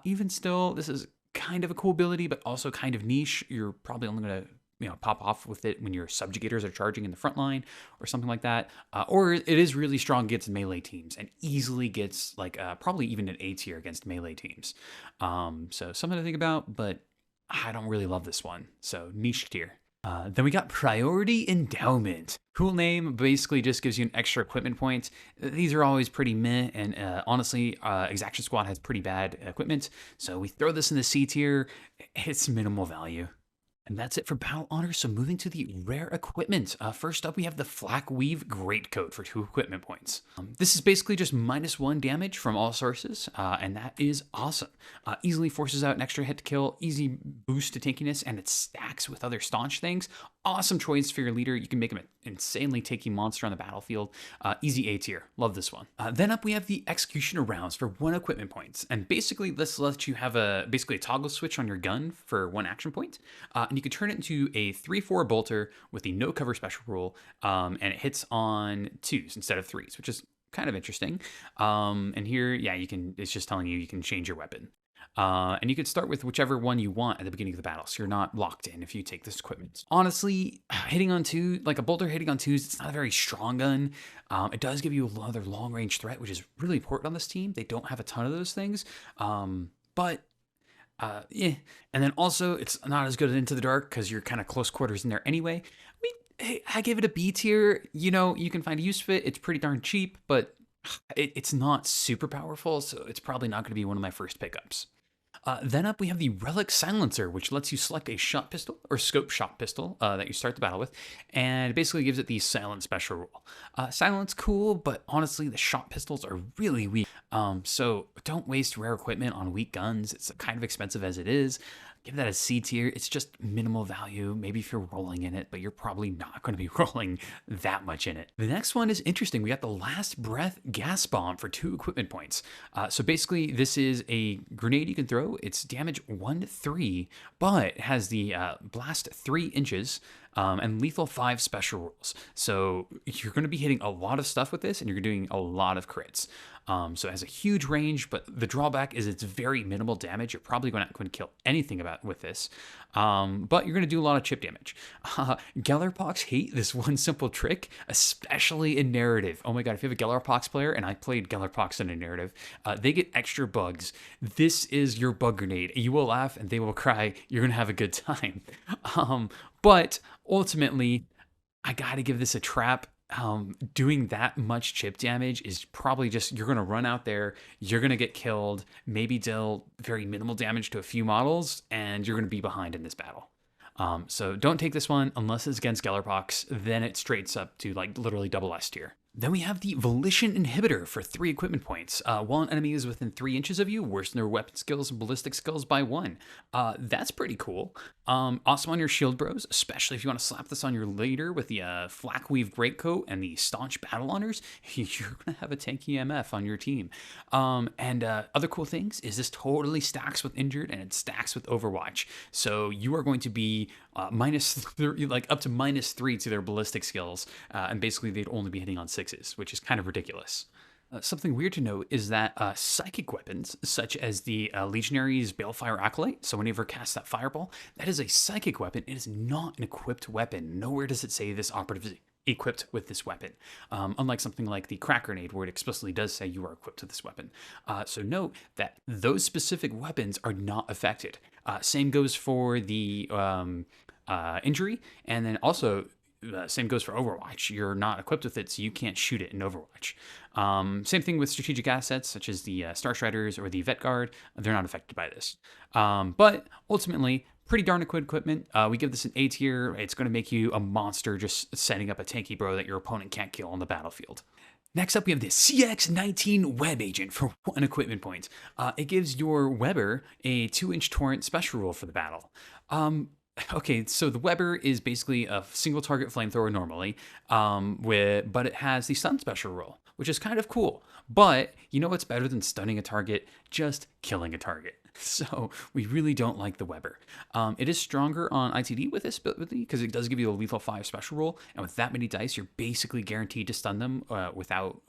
Even still, this is kind of a cool ability, but also kind of niche. You're probably only going to pop off with it when your subjugators are charging in the front line or something like that. Or it is really strong against melee teams and easily gets like probably even an A tier against melee teams. So something to think about, but I don't really love this one. So niche tier. Then we got Priority Endowment. Cool name, basically just gives you an extra equipment point. These are always pretty meh, and honestly, Exaction Squad has pretty bad equipment, so we throw this in the C tier. It's minimal value. And that's it for Battle Honor. So moving to the rare equipment. First up, we have the Flak Weave Greatcoat for 2 equipment points. This is basically just -1 damage from all sources, and that is awesome. Easily forces out an extra hit to kill, easy boost to tankiness, and it stacks with other staunch things. Awesome choice for your leader. You can make him an insanely tanky monster on the battlefield. Easy A tier. Love this one. Then up, we have the Executioner Rounds for 1 equipment point. And basically, this lets you have a toggle switch on your gun for 1 action point. And you can turn it into a 3/4 bolter with the no cover special rule, and it hits on 2s instead of 3s, which is kind of interesting. And here, yeah, it's just telling you can change your weapon. And you could start with whichever one you want at the beginning of the battle, so you're not locked in if you take this equipment. Honestly, hitting on 2, like a bolter hitting on 2s, it's not a very strong gun. It does give you another long-range threat, which is really important on this team. They don't have a ton of those things, but yeah. And then also, it's not as good at Into the Dark because you're kind of close quarters in there anyway. I give it a B tier. You can find a use for it. It's pretty darn cheap, but it's not super powerful, so it's probably not going to be one of my first pickups. Then up, we have the Relic Silencer, which lets you select a shot pistol or scope shot pistol that you start the battle with, and it basically gives it the silent special rule. Silence, cool, but honestly, the shot pistols are really weak. So don't waste rare equipment on weak guns. It's kind of expensive as it is. Give that a C tier. It's just minimal value. Maybe if you're rolling in it, but you're probably not going to be rolling that much in it. The next one is interesting. We got the Last Breath Gas Bomb for 2 equipment points. So basically, this is a grenade you can throw. It's damage 1/3, but has the blast 3 inches. And lethal 5 special rules. So you're going to be hitting a lot of stuff with this, and you're doing a lot of crits. So it has a huge range, but the drawback is it's very minimal damage. You're probably going to kill anything with this, but you're going to do a lot of chip damage. Gellerpox hate this one simple trick, especially in narrative. Oh my god, if you have a Gellerpox player, and I played Gellerpox in a narrative, they get extra bugs. This is your bug grenade. You will laugh and they will cry. You're going to have a good time. But ultimately, I got to give this a trap. Doing that much chip damage is probably just, you're going to run out there, you're going to get killed, maybe deal very minimal damage to a few models, and you're going to be behind in this battle. So don't take this one unless it's against Gellerpox, then it straights up to like literally double S tier. Then we have the Volition Inhibitor for 3 equipment points. While an enemy is within 3 inches of you, worsen their weapon skills and ballistic skills by 1. That's pretty cool. Awesome on your shield bros, especially if you want to slap this on your leader with the Flak Weave Greatcoat and the Staunch Battle Honors. You're going to have a tanky MF on your team. And other cool things is this totally stacks with Injured and it stacks with Overwatch. So you are going to be -3, like up to -3 to their ballistic skills. And basically they'd only be hitting on 6s, which is kind of ridiculous. Something weird to note is that psychic weapons, such as the Legionary's Balefire Acolyte, so whenever cast that fireball, that is a psychic weapon. It is not an equipped weapon. Nowhere does it say this operative is equipped with this weapon. Unlike something like the Crack Grenade, where it explicitly does say you are equipped with this weapon. So note that those specific weapons are not affected. Same goes for the Injury, and then also same goes for Overwatch. You're not equipped with it, so you can't shoot it in Overwatch. Same thing with strategic assets, such as the StarStriders or the Vet Guard. They're not affected by this. But ultimately, pretty darn good equipment. We give this an A tier. It's going to make you a monster just setting up a tanky bro that your opponent can't kill on the battlefield. Next up, we have the CX-19 Web Agent for 1 equipment point. It gives your Weber a 2-inch torrent special rule for the battle. Okay, so the Weber is basically a single target flamethrower normally, but it has the stun special rule. which is kind of cool. But you know what's better than stunning a target? Just killing a target. So we really don't like the Weber. It is stronger on ITD with this ability because it does give you a lethal 5 special roll, and with that many dice, you're basically guaranteed to stun them without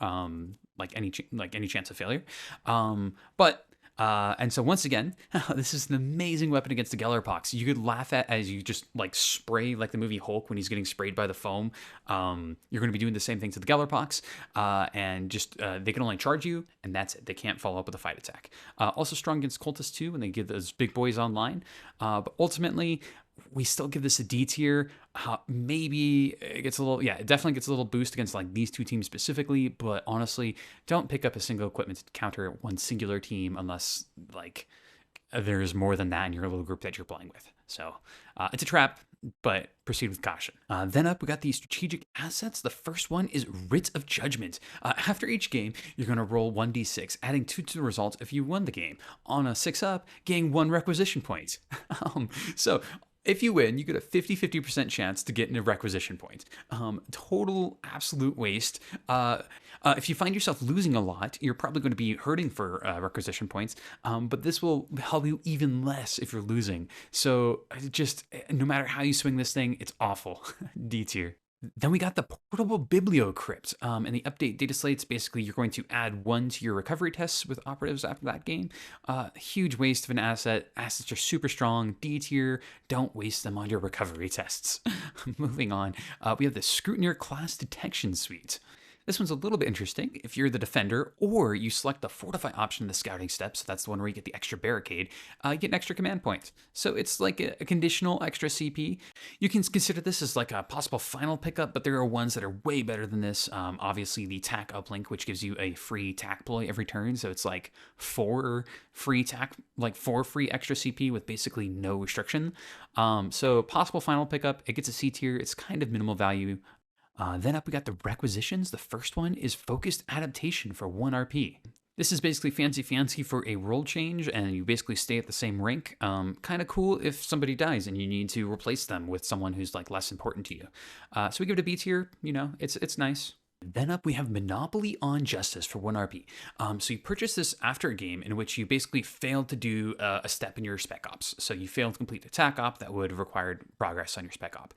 any chance of failure. And so once again, this is an amazing weapon against the Gellerpox. You could laugh at as you just like spray like the movie Hulk when he's getting sprayed by the foam. You're going to be doing the same thing to the Gellerpox, and just they can only charge you, and that's it. They can't follow up with a fight attack. Also strong against cultists too when they give those big boys online. But ultimately, we still give this a D tier. Maybe it gets a little, yeah, it definitely gets a little boost against like these two teams specifically, but honestly, don't pick up a single equipment to counter one singular team unless like there's more than that in your little group that you're playing with. So it's a trap, but proceed with caution. Then up, we got these strategic assets. The first one is Writ of Judgment. After each game, you're going to roll 1d6, adding 2 to the result if you won the game. On a 6 up, gain 1 requisition point. So if you win, you get a 50-50% chance to get a requisition point. Total absolute waste. If you find yourself losing a lot, you're probably going to be hurting for requisition points, but this will help you even less if you're losing. So just no matter how you swing this thing, it's awful. D tier. Then we got the portable bibliocrypt. In the update data slates, basically you're going to add 1 to your recovery tests with operatives after that game. Huge waste of an asset. Assets are super strong. D tier. Don't waste them on your recovery tests. Moving on, we have the Scrutineer class detection suite. This one's a little bit interesting. If you're the defender or you select the fortify option in the scouting step, so that's the one where you get the extra barricade, you get an extra command point. So it's like a conditional extra CP. You can consider this as like a possible final pickup, but there are ones that are way better than this. Obviously the tack uplink, which gives you a free tack ploy every turn. So it's like 4 free tack, like 4 free extra CP with basically no restriction. So possible final pickup, it gets a C tier. It's kind of minimal value. Then up we got the requisitions. The first one is focused adaptation for 1 RP. This is basically fancy for a role change, and you basically stay at the same rank. Kind of cool if somebody dies and you need to replace them with someone who's like less important to you. So we give it a B tier. You know, it's nice. Then up, we have Monopoly on Justice for 1 RP. So you purchase this after a game in which you basically failed to do a step in your spec ops. So you failed to complete a tac op that would have required progress on your spec op.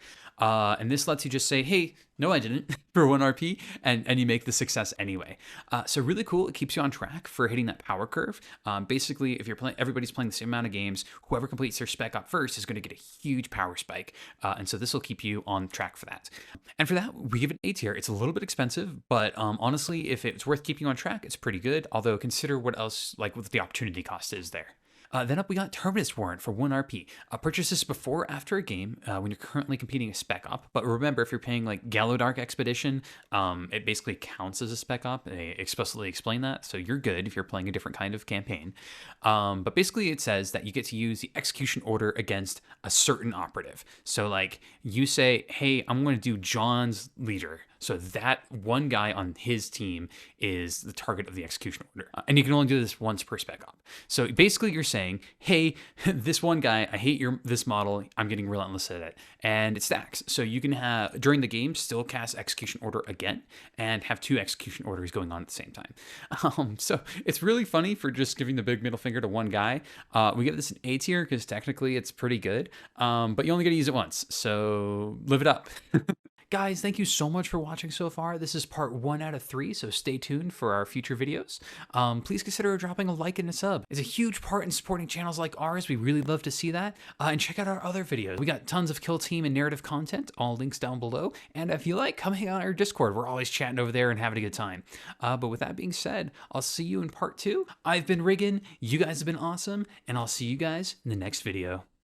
And this lets you just say, hey, no, I didn't, for 1 RP, and you make the success anyway. So really cool. It keeps you on track for hitting that power curve. Basically, if you're everybody's playing the same amount of games, whoever completes their spec op first is going to get a huge power spike. And so this will keep you on track for that. And for that, we give it A tier. It's a little bit expensive, but honestly, if it's worth keeping on track, it's pretty good. Although consider what else, like what the opportunity cost is there. Then up, we got Terminus Warrant for 1 RP. Purchase this before or after a game when you're currently competing a spec op. But remember, if you're paying like Gallodark Expedition, it basically counts as a spec op. They explicitly explain that, so you're good if you're playing a different kind of campaign. But basically, it says that you get to use the execution order against a certain operative. So like you say, hey, I'm going to do John's leader. So that one guy on his team is the target of the execution order. And you can only do this once per spec op. So basically you're saying, hey, this one guy, I hate this model, I'm getting relentless at it. And it stacks. So you can have, during the game, still cast execution order again and have 2 execution orders going on at the same time. So it's really funny for just giving the big middle finger to one guy. We give this an A tier because technically it's pretty good, but you only get to use it once. So live it up. Guys, thank you so much for watching so far. This is part 1 out of 3, so stay tuned for our future videos. Please consider dropping a like and a sub. It's a huge part in supporting channels like ours. We really love to see that. And check out our other videos. We got tons of kill team and narrative content, all links down below. And if you like, come hang out on our Discord. We're always chatting over there and having a good time. But with that being said, I'll see you in part 2. I've been Riggin, you guys have been awesome, and I'll see you guys in the next video.